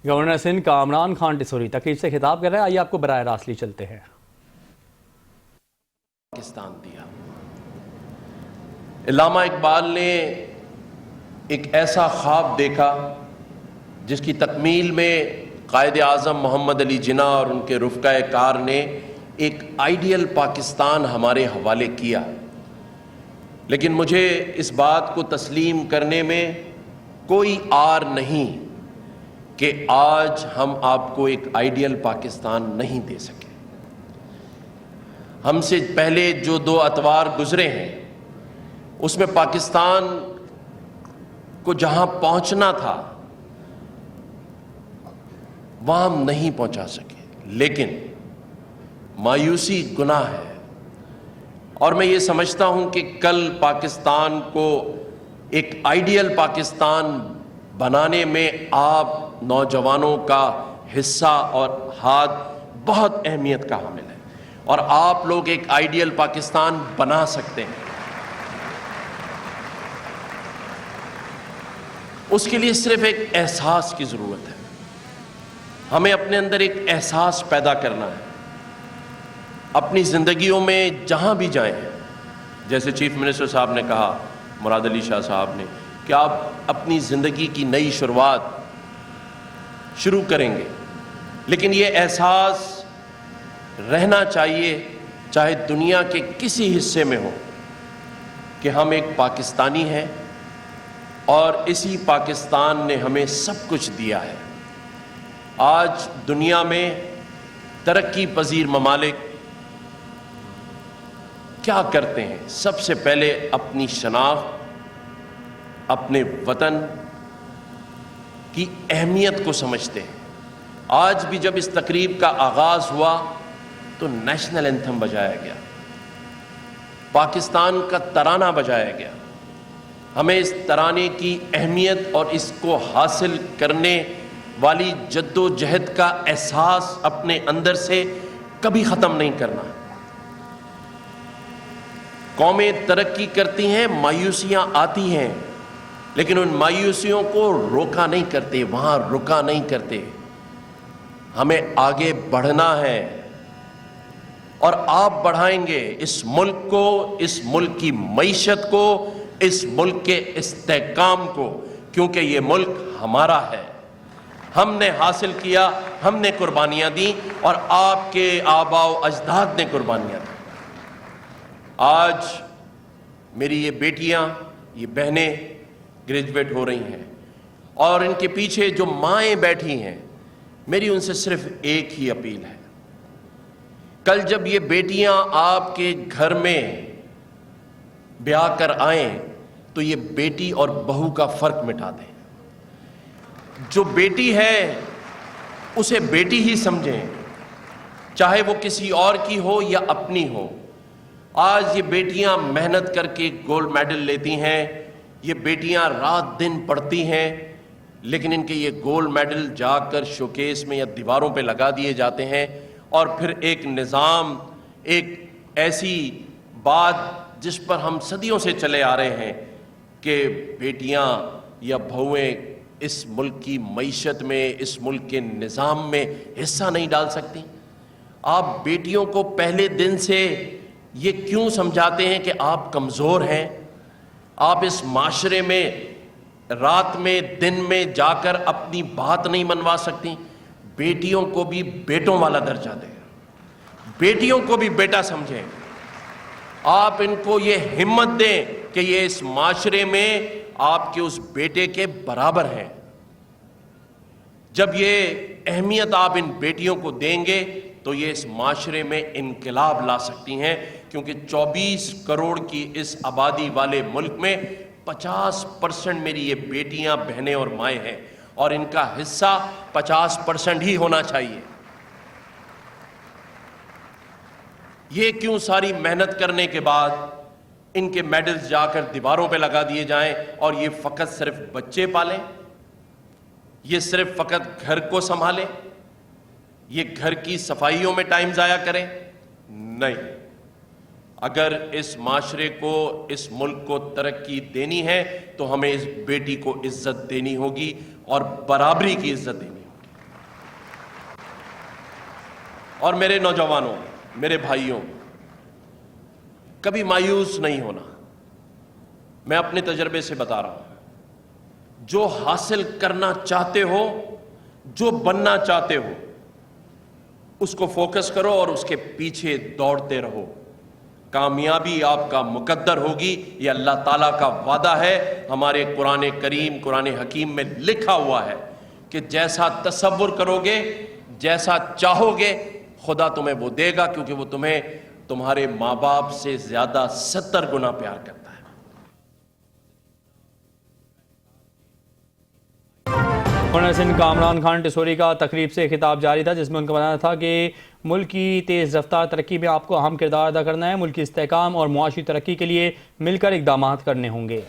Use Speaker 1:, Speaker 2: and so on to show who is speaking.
Speaker 1: Governor Sindh Kamran Khan Tessori تقریب سے خطاب کر رہے ہیں، آئیے آپ کو براہ راست لی چلتے ہیں۔
Speaker 2: پاکستان دیا۔ علامہ اقبال نے ایک ایسا خواب دیکھا جس کی تکمیل میں قائد اعظم محمد علی جناح اور ان کے رفقائے کار نے ایک آئیڈیل پاکستان ہمارے حوالے کیا، لیکن مجھے اس بات کو تسلیم کرنے میں کوئی عار نہیں کہ آج ہم آپ کو ایک آئیڈیل پاکستان نہیں دے سکے۔ ہم سے پہلے جو 2 اتوار گزرے ہیں اس میں پاکستان کو جہاں پہنچنا تھا وہاں ہم نہیں پہنچا سکے، لیکن مایوسی گناہ ہے، اور میں یہ سمجھتا ہوں کہ کل پاکستان کو ایک آئیڈیل پاکستان بنانے میں آپ نوجوانوں کا حصہ اور ہاتھ بہت اہمیت کا حامل ہے، اور آپ لوگ ایک آئیڈیل پاکستان بنا سکتے ہیں۔ اس کے لیے صرف ایک احساس کی ضرورت ہے، ہمیں اپنے اندر ایک احساس پیدا کرنا ہے۔ اپنی زندگیوں میں جہاں بھی جائیں، جیسے چیف منسٹر صاحب نے کہا، مراد علی شاہ صاحب نے، کہ آپ اپنی زندگی کی نئی شروعات شروع کریں گے، لیکن یہ احساس رہنا چاہیے چاہے دنیا کے کسی حصے میں ہو کہ ہم ایک پاکستانی ہیں اور اسی پاکستان نے ہمیں سب کچھ دیا ہے۔ آج دنیا میں ترقی پذیر ممالک کیا کرتے ہیں؟ سب سے پہلے اپنی شناخت، اپنے وطن کی اہمیت کو سمجھتے ہیں۔ آج بھی جب اس تقریب کا آغاز ہوا تو نیشنل اینتھم بجایا گیا، پاکستان کا ترانہ بجایا گیا۔ ہمیں اس ترانے کی اہمیت اور اس کو حاصل کرنے والی جد و جہد کا احساس اپنے اندر سے کبھی ختم نہیں کرنا۔ قومیں ترقی کرتی ہیں، مایوسیاں آتی ہیں، لیکن ان مایوسیوں کو روکا نہیں کرتے، وہاں رکا نہیں کرتے۔ ہمیں آگے بڑھنا ہے، اور آپ بڑھائیں گے اس ملک کو، اس ملک کی معیشت کو، اس ملک کے استحکام کو، کیونکہ یہ ملک ہمارا ہے، ہم نے حاصل کیا، ہم نے قربانیاں دیں، اور آپ کے آباء و اجداد نے قربانیاں دیں۔ آج میری یہ بیٹیاں، یہ بہنیں گریجویٹ ہو رہی ہیں، اور ان کے پیچھے جو مائیں بیٹھی ہیں، میری ان سے صرف ایک ہی اپیل ہے، کل جب یہ بیٹیاں آپ کے گھر میں بیاہ کر آئیں تو یہ بیٹی اور بہو کا فرق مٹا دیں۔ جو بیٹی ہے اسے بیٹی ہی سمجھیں، چاہے وہ کسی اور کی ہو یا اپنی ہو۔ آج یہ بیٹیاں محنت کر کے گولڈ میڈل لیتی ہیں، یہ بیٹیاں رات دن پڑھتی ہیں، لیکن ان کے یہ گولڈ میڈل جا کر شوکیس میں یا دیواروں پہ لگا دیے جاتے ہیں، اور پھر ایک نظام، ایک ایسی بات جس پر ہم صدیوں سے چلے آ رہے ہیں کہ بیٹیاں یا بہویں اس ملک کی معیشت میں، اس ملک کے نظام میں حصہ نہیں ڈال سکتی۔ آپ بیٹیوں کو پہلے دن سے یہ کیوں سمجھاتے ہیں کہ آپ کمزور ہیں؟ آپ اس معاشرے میں رات میں دن میں جا کر اپنی بات نہیں منوا سکتی؟ بیٹیوں کو بھی بیٹوں والا درجہ دیں، بیٹیوں کو بھی بیٹا سمجھیں۔ آپ ان کو یہ ہمت دیں کہ یہ اس معاشرے میں آپ کے اس بیٹے کے برابر ہیں۔ جب یہ اہمیت آپ ان بیٹیوں کو دیں گے تو یہ اس معاشرے میں انقلاب لا سکتی ہیں، کیونکہ 24 کروڑ کی اس آبادی والے ملک میں 50% میری یہ بیٹیاں، بہنیں اور مائیں ہیں، اور ان کا حصہ 50% ہی ہونا چاہیے۔ یہ کیوں ساری محنت کرنے کے بعد ان کے میڈلز جا کر دیواروں پہ لگا دیے جائیں، اور یہ فقط صرف بچے پالیں، یہ صرف فقط گھر کو سنبھالیں، یہ گھر کی صفائیوں میں ٹائم ضائع کریں؟ نہیں، اگر اس معاشرے کو، اس ملک کو ترقی دینی ہے تو ہمیں اس بیٹی کو عزت دینی ہوگی اور برابری کی عزت دینی ہوگی۔ اور میرے نوجوانوں، میرے بھائیوں، کبھی مایوس نہیں ہونا. میں اپنے تجربے سے بتا رہا ہوں، جو حاصل کرنا چاہتے ہو، جو بننا چاہتے ہو، اس کو فوکس کرو اور اس کے پیچھے دوڑتے رہو. کامیابی آپ کا مقدر ہوگی، یہ اللہ تعالیٰ کا وعدہ ہے. ہمارے قرآن کریم، قرآن حکیم میں لکھا ہوا ہے کہ جیسا تصور کرو گے، جیسا چاہو گے، خدا تمہیں وہ دے گا، کیونکہ وہ تمہیں تمہارے ماں باپ سے زیادہ 70 گنا پیار کرتا ہے.
Speaker 1: گورنر سندھ کامران خان ٹسوری کا تقریب سے خطاب جاری تھا، جس میں ان کا بتانا تھا کہ ملک کی تیز رفتار ترقی میں آپ کو اہم کردار ادا کرنا ہے. ملک کی استحکام اور معاشی ترقی کے لیے مل کر اقدامات کرنے ہوں گے.